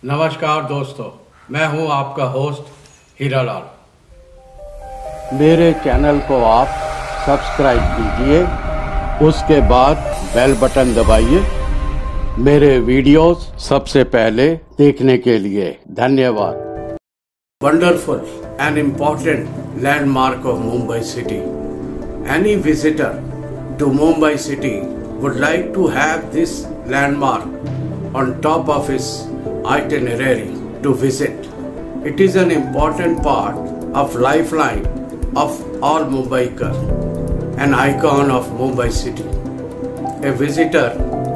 नमस्कार दोस्तों, मैं हूं आपका होस्ट हीरालाल। मेरे चैनल को आप सब्सक्राइब कीजिए, उसके बाद बेल बटन दबाइए मेरे वीडियोस सबसे पहले देखने के लिए। धन्यवाद। Wonderful and important landmark of Mumbai city. Any visitor to Mumbai city would like to have this landmark on top of his itinerary to visit. It is an important part of lifeline of all Mumbaikar, an icon of Mumbai city. A visitor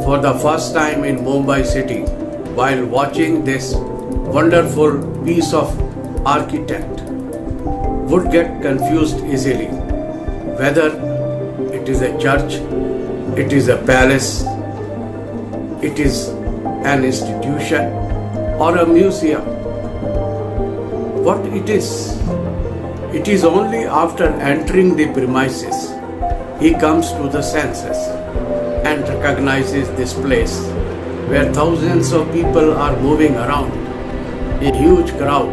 for the first time in Mumbai city while watching this wonderful piece of architect would get confused easily whether it is a church, it is a palace, it is an institution or a museum. What it is? It is only after entering the premises he comes to the senses and recognizes this place where thousands of people are moving around, a huge crowd.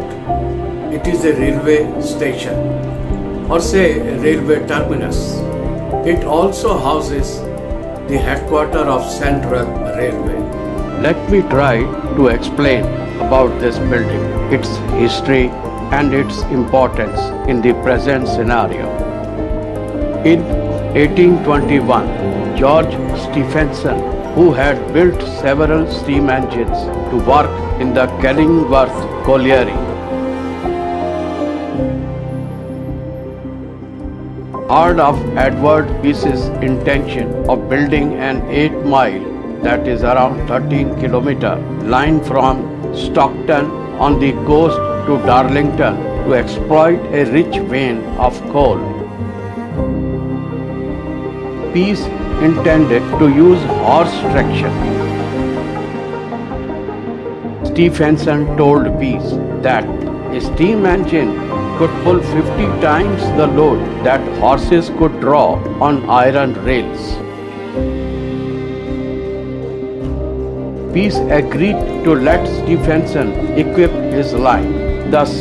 It is a railway station or say a railway terminus. It also houses the headquarters of Central Railway. Let me try to explain about this building, its history and its importance in the present scenario. In 1821, George Stephenson, who had built several steam engines to work in the Killingworth colliery, heard of Edward Peace's intention of building an 8-mile, that is around 13-kilometer, line from Stockton on the coast to Darlington to exploit a rich vein of coal. Peace intended to use horse traction. Stephenson told Peace that a steam engine could pull 50 times the load that horses could draw on iron rails. Peace agreed to let Stephenson equip his line. Thus,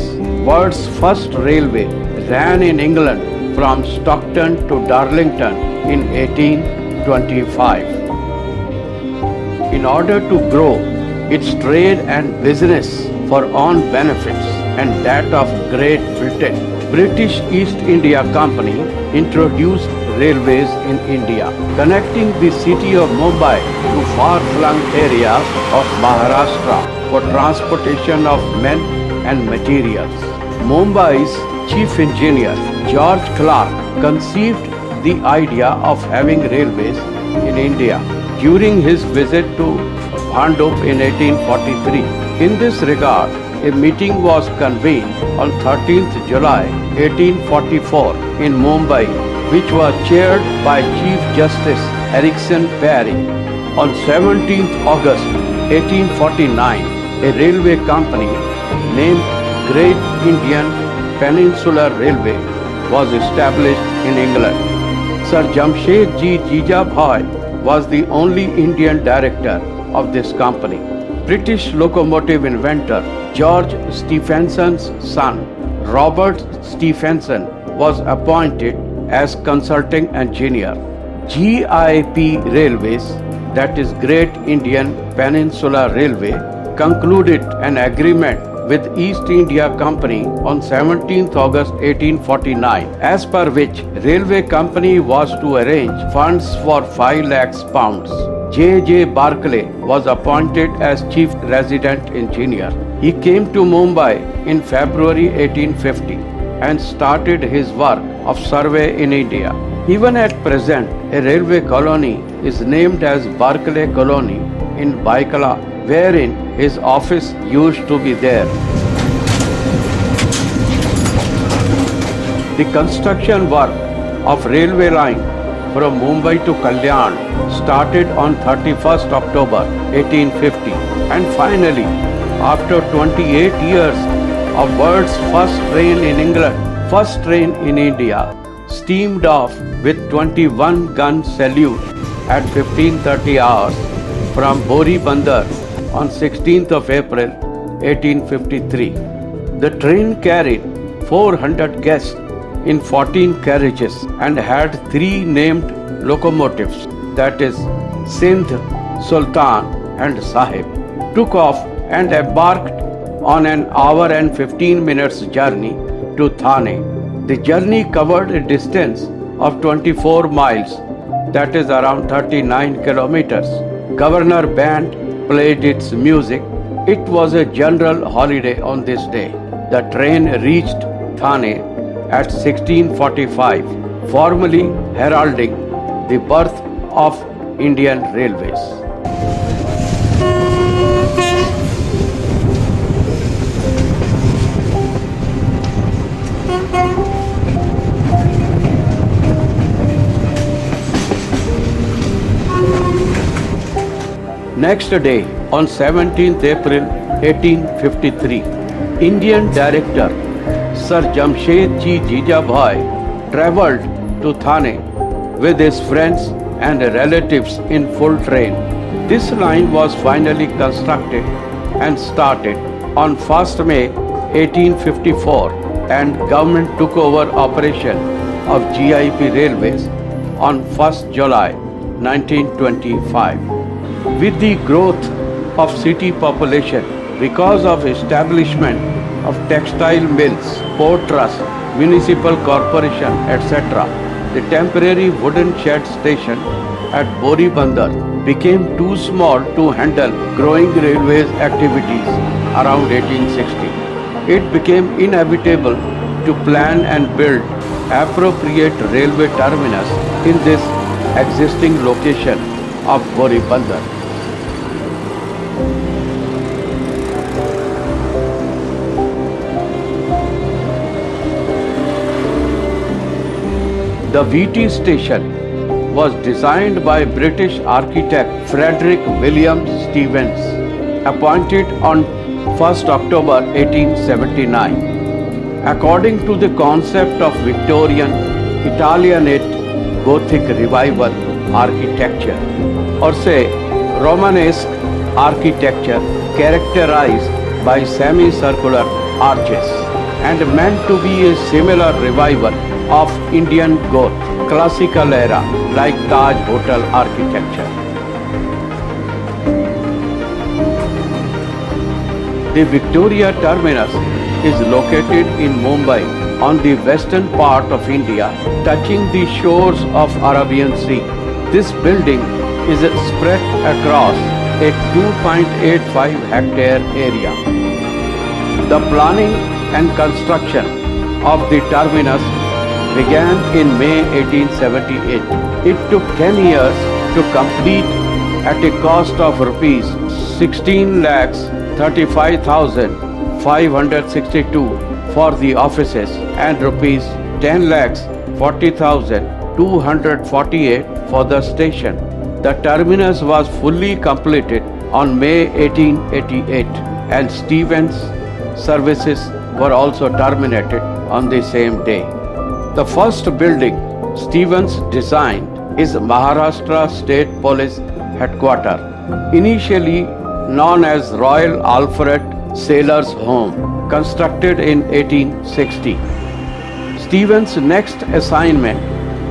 world's first railway ran in England from Stockton to Darlington in 1825. In order to grow its trade and business for own benefits and that of Great Britain, British East India Company introduced railways in India, connecting the city of Mumbai to far-flung areas of Maharashtra for transportation of men and materials. Mumbai's chief engineer, George Clark, conceived the idea of having railways in India during his visit to Bhandup in 1843. In this regard, a meeting was convened on 13th July 1844 in Mumbai, which was chaired by Chief Justice Erickson Perry. On 17th August 1849, a railway company named Great Indian Peninsular Railway was established in England. Sir Jamshedji Jijabhai was the only Indian director of this company. British locomotive inventor George Stephenson's son, Robert Stephenson, was appointed as consulting engineer. GIP Railways, that is Great Indian Peninsular Railway, concluded an agreement with East India Company on 17th August 1849, as per which Railway Company was to arrange funds for 5 lakhs pounds. J. Barclay was appointed as chief resident engineer. He came to Mumbai in February 1850 and started his work of survey in India. Even at present, a railway colony is named as Barclay Colony in Baikala, wherein his office used to be there. The construction work of railway line from Mumbai to Kalyan started on 31st October 1850 and finally, after 28 years of world's first train in England, first train in India, steamed off with 21-gun salute at 15:30 hours from Bori Bandar on 16th of April 1853. The train carried 400 guests in 14 carriages and had 3 named locomotives, that is Sindh, Sultan and Sahib, took off and embarked on an hour and 15 minutes journey to Thane. The journey covered a distance of 24 miles, that is around 39 kilometers. Governor Band played its music. It was a general holiday on this day. The train reached Thane at 1645, formally heralding the birth of Indian Railways. Next day, on 17th April 1853, Indian director Sir Jamshedji Jijabhai travelled to Thane with his friends and relatives in full train. This line was finally constructed and started on 1st May 1854, and government took over operation of GIP Railways on 1st July 1925. With the growth of city population because of establishment of textile mills, port trust, municipal corporation, etc., the temporary wooden shed station at Boribandar became too small to handle growing railways activities around 1860. It became inevitable to plan and build appropriate railway terminus in this existing location of Boribandar. The VT station was designed by British architect Frederick William Stevens, appointed on 1st October 1879. According to the concept of Victorian Italianate Gothic revival architecture, or say Romanesque architecture characterized by semicircular arches, and meant to be a similar revival of Indian Goth, classical era like Taj Hotel architecture. The Victoria terminus is located in Mumbai on the western part of India, touching the shores of Arabian Sea. This building is spread across a 2.85 hectare area. The planning and construction of the terminus began in May 1878. It took 10 years to complete at a cost of rupees 16,35,562 for the offices and rupees 10,40,248 for the station. The terminus was fully completed on May 1888, and Stevens services were also terminated on the same day. The first building Stevens designed is Maharashtra State Police Headquarters, initially known as Royal Alfred Sailors' Home, constructed in 1860. Stevens' next assignment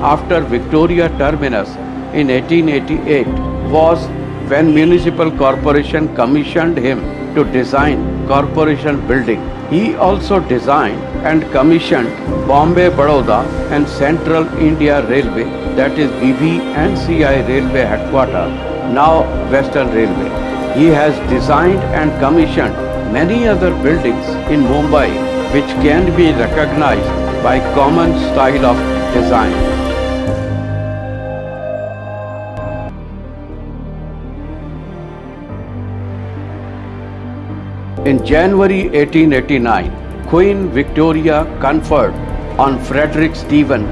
after Victoria Terminus in 1888 was when Municipal Corporation commissioned him to design Corporation Building. He also designed and commissioned Bombay Baroda and Central India Railway, that is BB&CI Railway Headquarters, now Western Railway. He has designed and commissioned many other buildings in Mumbai which can be recognized by common style of design. In January 1889, Queen Victoria conferred on Frederick Stephen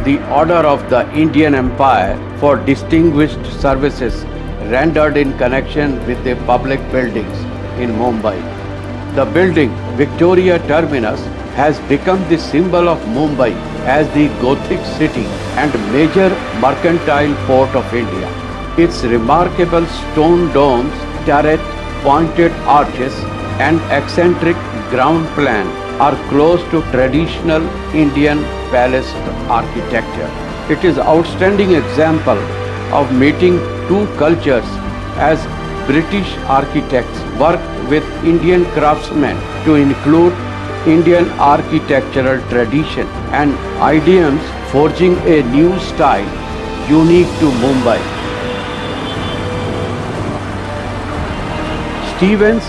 the Order of the Indian Empire for distinguished services rendered in connection with the public buildings in Mumbai. The building, Victoria Terminus, has become the symbol of Mumbai as the Gothic city and major mercantile port of India. Its remarkable stone domes, turret, pointed arches and eccentric ground plan are close to traditional Indian palace architecture. It is an outstanding example of meeting two cultures as British architects worked with Indian craftsmen to include Indian architectural tradition and idioms, forging a new style unique to Mumbai. Stevens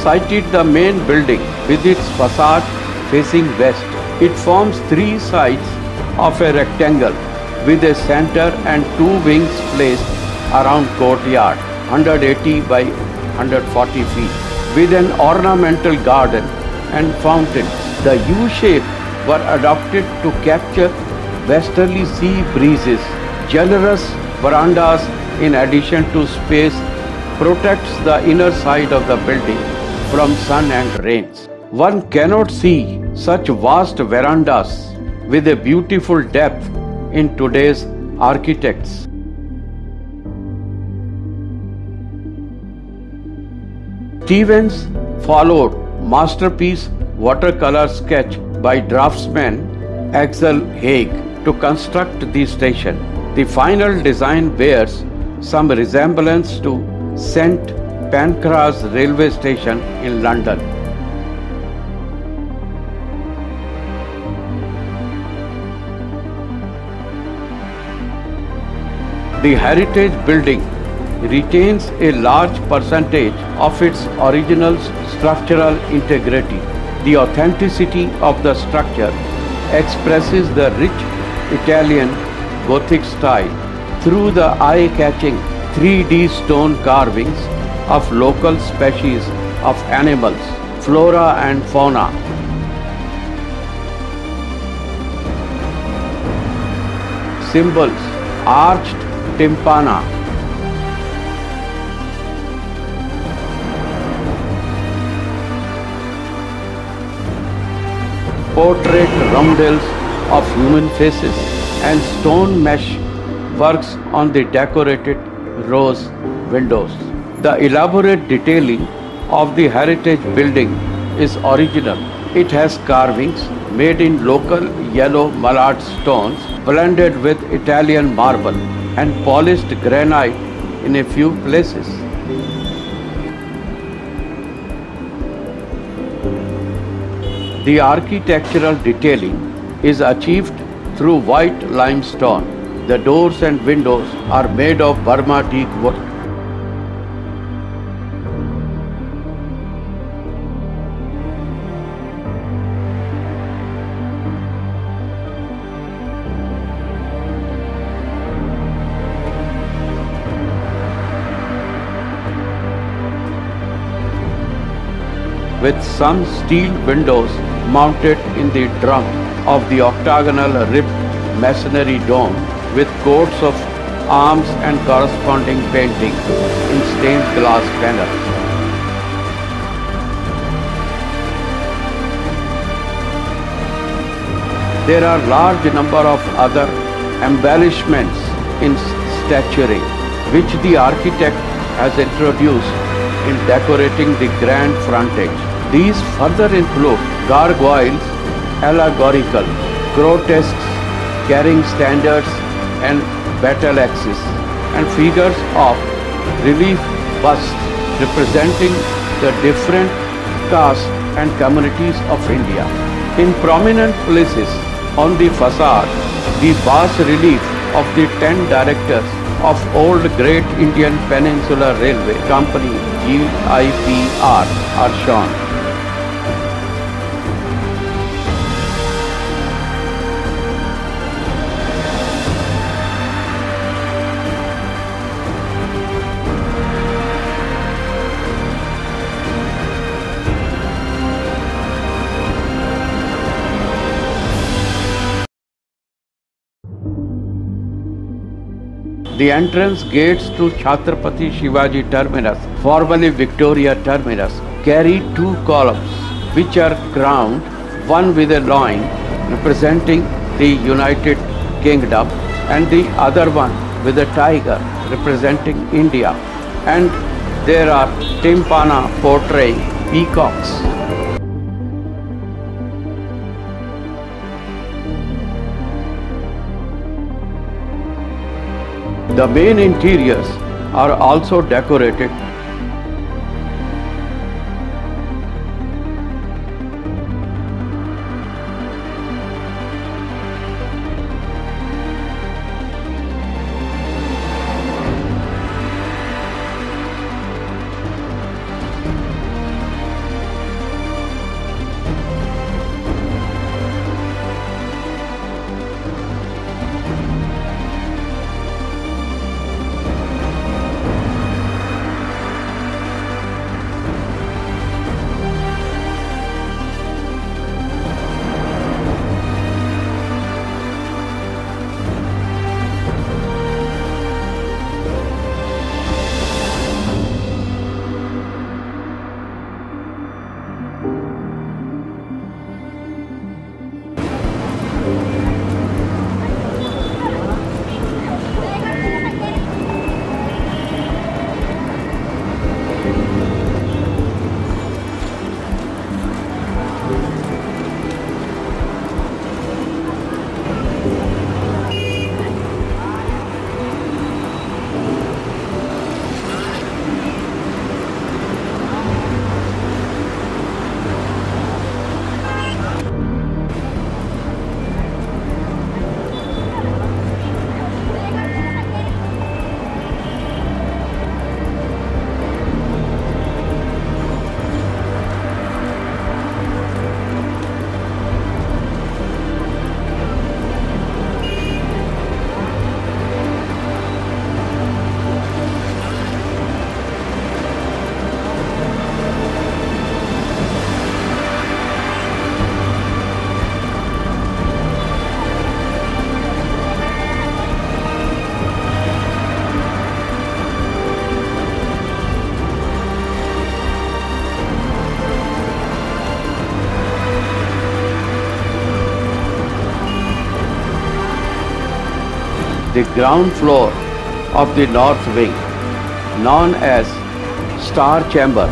sited the main building with its facade facing west. It forms three sides of a rectangle with a center and two wings placed around courtyard, 180 by 140 feet, with an ornamental garden and fountains. The U-shape were adopted to capture westerly sea breezes. Generous verandas, in addition to space, protects the inner side of the building from sun and rains. One cannot see such vast verandas with a beautiful depth in today's architects. Stevens followed masterpiece watercolor sketch by draftsman Axel Haig to construct the station. The final design bears some resemblance to St. Pancras railway station in London. The heritage building retains a large percentage of its original structural integrity. The authenticity of the structure expresses the rich Italian Gothic style through the eye-catching 3D stone carvings of local species of animals, flora and fauna. Symbols: arched tympana, portrait roundels of human faces, and stone mesh works on the decorated rose windows. The elaborate detailing of the heritage building is original. It has carvings made in local yellow mallard stones blended with Italian marble and polished granite in a few places. The architectural detailing is achieved through white limestone. The doors and windows are made of Burma teak wood. With some steel windows mounted in the drum of the octagonal ribbed masonry dome with coats of arms and corresponding painting in stained glass panels. There are large number of other embellishments in statuary which the architect has introduced in decorating the grand frontage. These further include gargoyles, allegorical, grotesques carrying standards and battle axes, and figures of relief busts representing the different castes and communities of India. In prominent places on the facade, the bas relief of the 10 directors of Old Great Indian Peninsular Railway Company GIPR are shown. The entrance gates to Chhatrapati Shivaji Terminus, formerly Victoria Terminus, carry two columns which are crowned, one with a lion representing the United Kingdom and the other one with a tiger representing India. And there are tympana portraying peacocks. The main interiors are also decorated. The ground floor of the north wing, known as Star Chamber,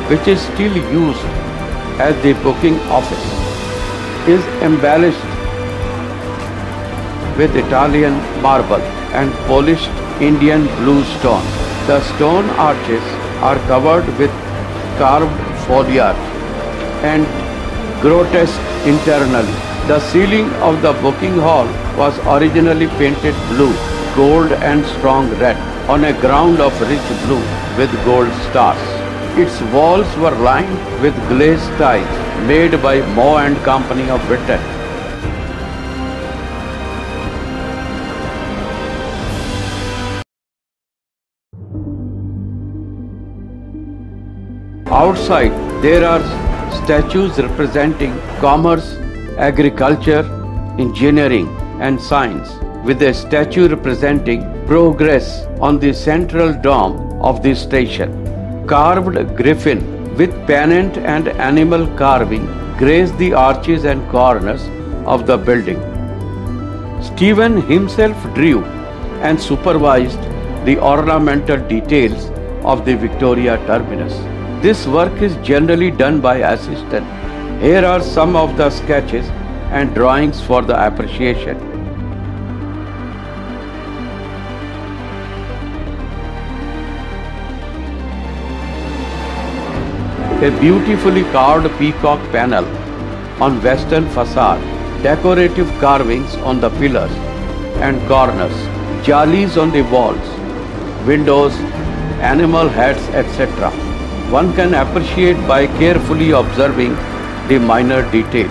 which is still used as the booking office, is embellished with Italian marble and polished Indian blue stone. The stone arches are covered with carved foliage and grotesque internally. The ceiling of the booking hall was originally painted blue, gold and strong red on a ground of rich blue with gold stars. Its walls were lined with glazed tiles made by Moe and Company of Britain. Outside, there are statues representing commerce, agriculture, engineering, and science, with a statue representing progress on the central dome of the station. Carved griffin with pennant and animal carving grace the arches and corners of the building. Stephen himself drew and supervised the ornamental details of the Victoria terminus. This work is generally done by assistant. Here are some of the sketches and drawings for the appreciation. A beautifully carved peacock panel on western facade, decorative carvings on the pillars and corners, jalis on the walls, windows, animal heads, etc. One can appreciate by carefully observing the minor details.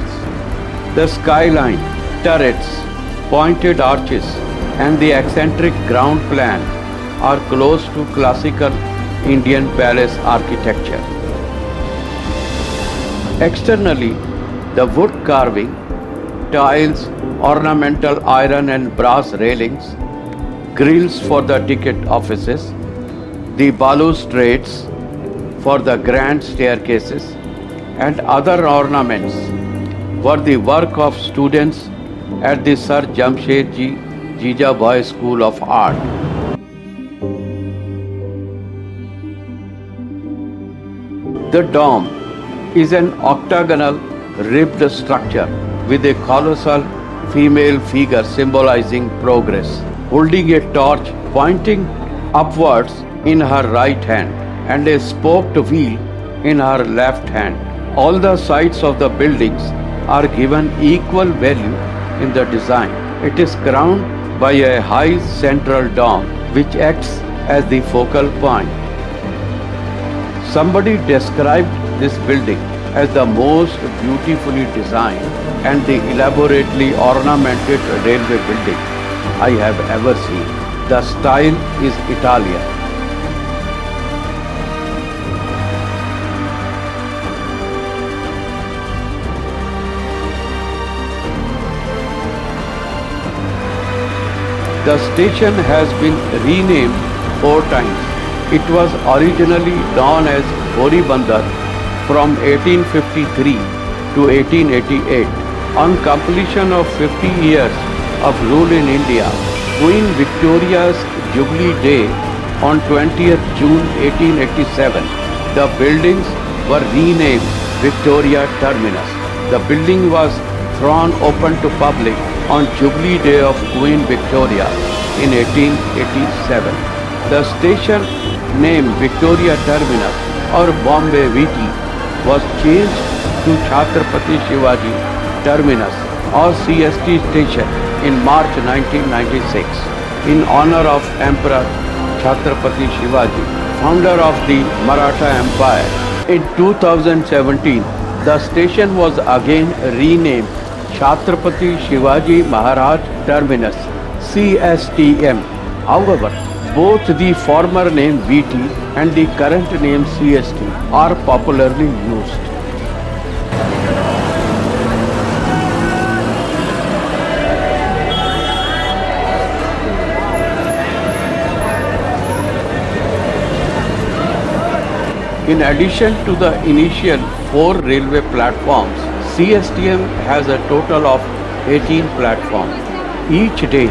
The skyline, turrets, pointed arches, and the eccentric ground plan are close to classical Indian palace architecture. Externally, the wood carving, tiles, ornamental iron and brass railings, grills for the ticket offices, the balustrades for the grand staircases, and other ornaments were the work of students at the Sir Jamshedji Jijabhoy School of Art. The dome is an octagonal ribbed structure with a colossal female figure symbolizing progress, holding a torch pointing upwards in her right hand and a spoked wheel in her left hand. All the sides of the buildings are given equal value in the design. It is crowned by a high central dome which acts as the focal point. Somebody described this building as the most beautifully designed and the elaborately ornamented railway building I have ever seen. The style is Italian. The station has been renamed 4 times. It was originally known as Boribandar from 1853 to 1888. On completion of 50 years of rule in India, Queen Victoria's Jubilee Day on 20th June 1887, the buildings were renamed Victoria Terminus. The building was thrown open to public on Jubilee Day of Queen Victoria in 1887. The station name Victoria Terminus or Bombay VT was changed to Chhatrapati Shivaji Terminus or CST station in March 1996 in honor of Emperor Chhatrapati Shivaji, founder of the Maratha Empire. In 2017, the station was again renamed Chhatrapati Shivaji Maharaj Terminus CSTM. However, both the former name VT and the current name CST are popularly used. In addition to the initial 4 railway platforms, CSTM has a total of 18 platforms. Each day,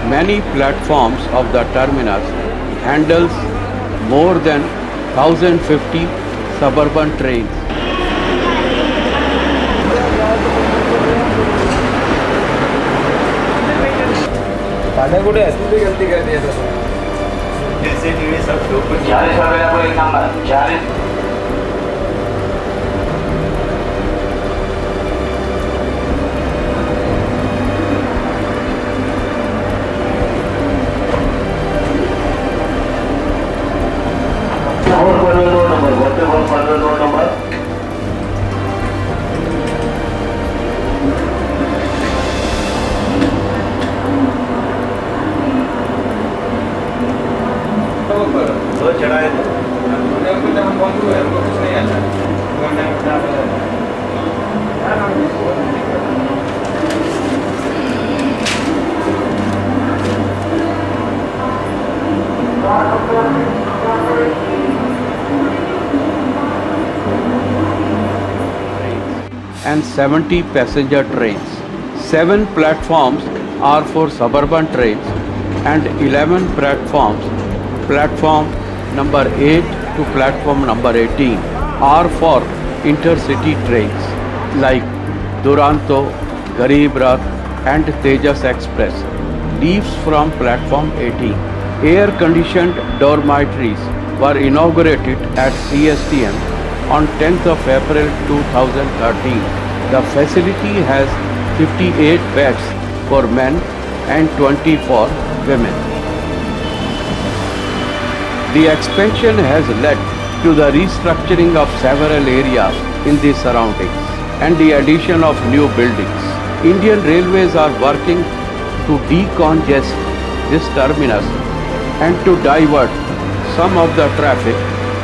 many platforms of the terminus handles more than 1050 suburban trains. And 70 passenger trains. 7 platforms are for suburban trains and 11 platforms, platform number 8 to platform number 18, are for intercity trains like Duranto, Garib Rath and Tejas Express leaves from platform 18. Air-conditioned dormitories were inaugurated at CSTM on 10th of April 2013. The facility has 58 beds for men and 20 for women. The expansion has led to the restructuring of several areas in the surroundings and the addition of new buildings. Indian Railways are working to decongest this terminus and to divert some of the traffic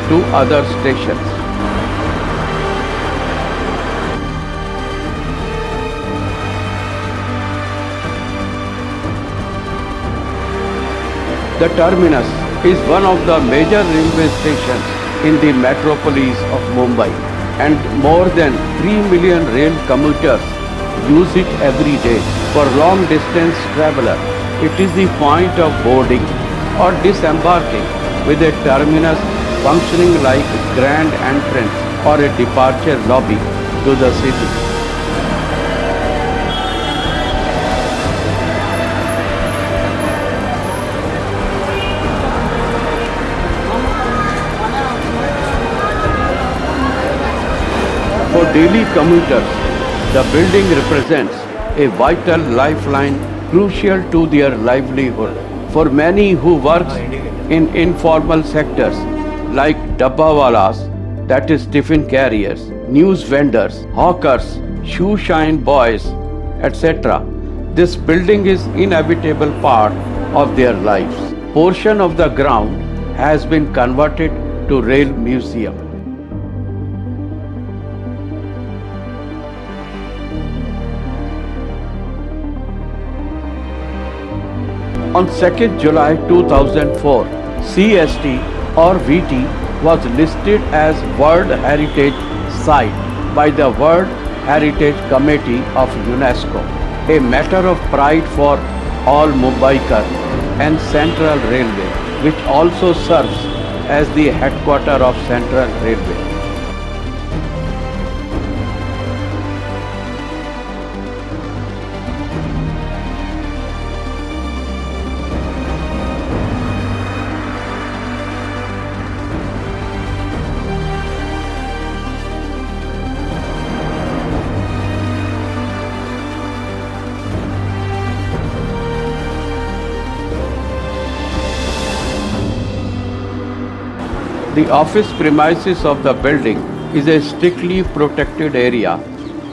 to other stations. The terminus is one of the major railway stations in the metropolis of Mumbai, and more than 3 million rail commuters use it every day. For long distance traveler, it is the point of boarding or disembarking, with a terminus functioning like grand entrance or a departure lobby to the city. For daily commuters, the building represents a vital lifeline crucial to their livelihood. For many who work in informal sectors like dabbawalas, that is tiffin carriers, news vendors, hawkers, shoe shine boys, etc., this building is inevitable part of their lives. Portion of the ground has been converted to rail museum. On 2nd July 2004, CST or VT was listed as World Heritage Site by the World Heritage Committee of UNESCO, a matter of pride for all Mumbaikar and Central Railway, which also serves as the headquarters of Central Railway. The office premises of the building is a strictly protected area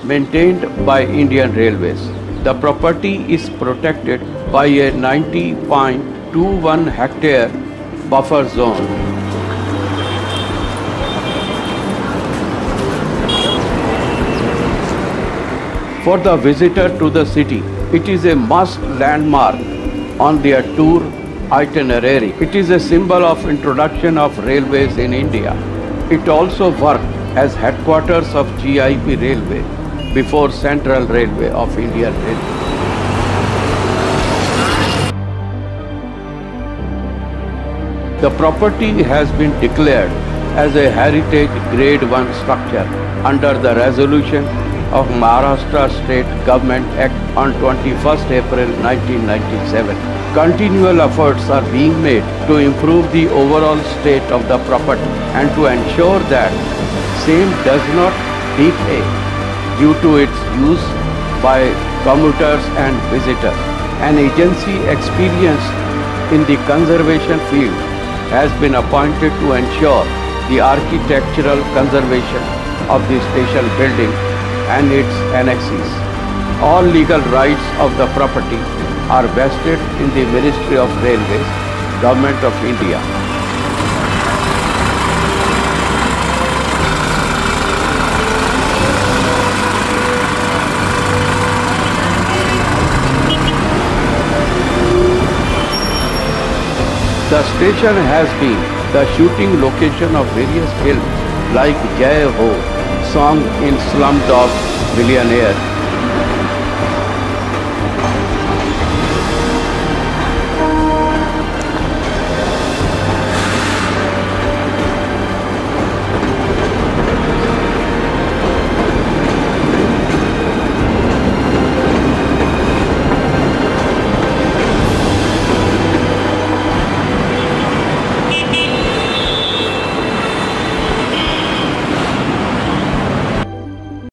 maintained by Indian Railways. The property is protected by a 90.21 hectare buffer zone. For the visitor to the city, it is a must landmark on their tour itinerary. It is a symbol of introduction of railways in India. It also worked as headquarters of GIP Railway before Central Railway of Indian Railway. The property has been declared as a Heritage Grade 1 structure under the resolution of Maharashtra State Government Act on 21st April 1997. Continual efforts are being made to improve the overall state of the property and to ensure that same does not decay due to its use by commuters and visitors. An agency experienced in the conservation field has been appointed to ensure the architectural conservation of the station building and its annexes. All legal rights of the property are vested in the Ministry of Railways, Government of India. The station has been the shooting location of various films like Jai Ho, Song in Slumdog Millionaire,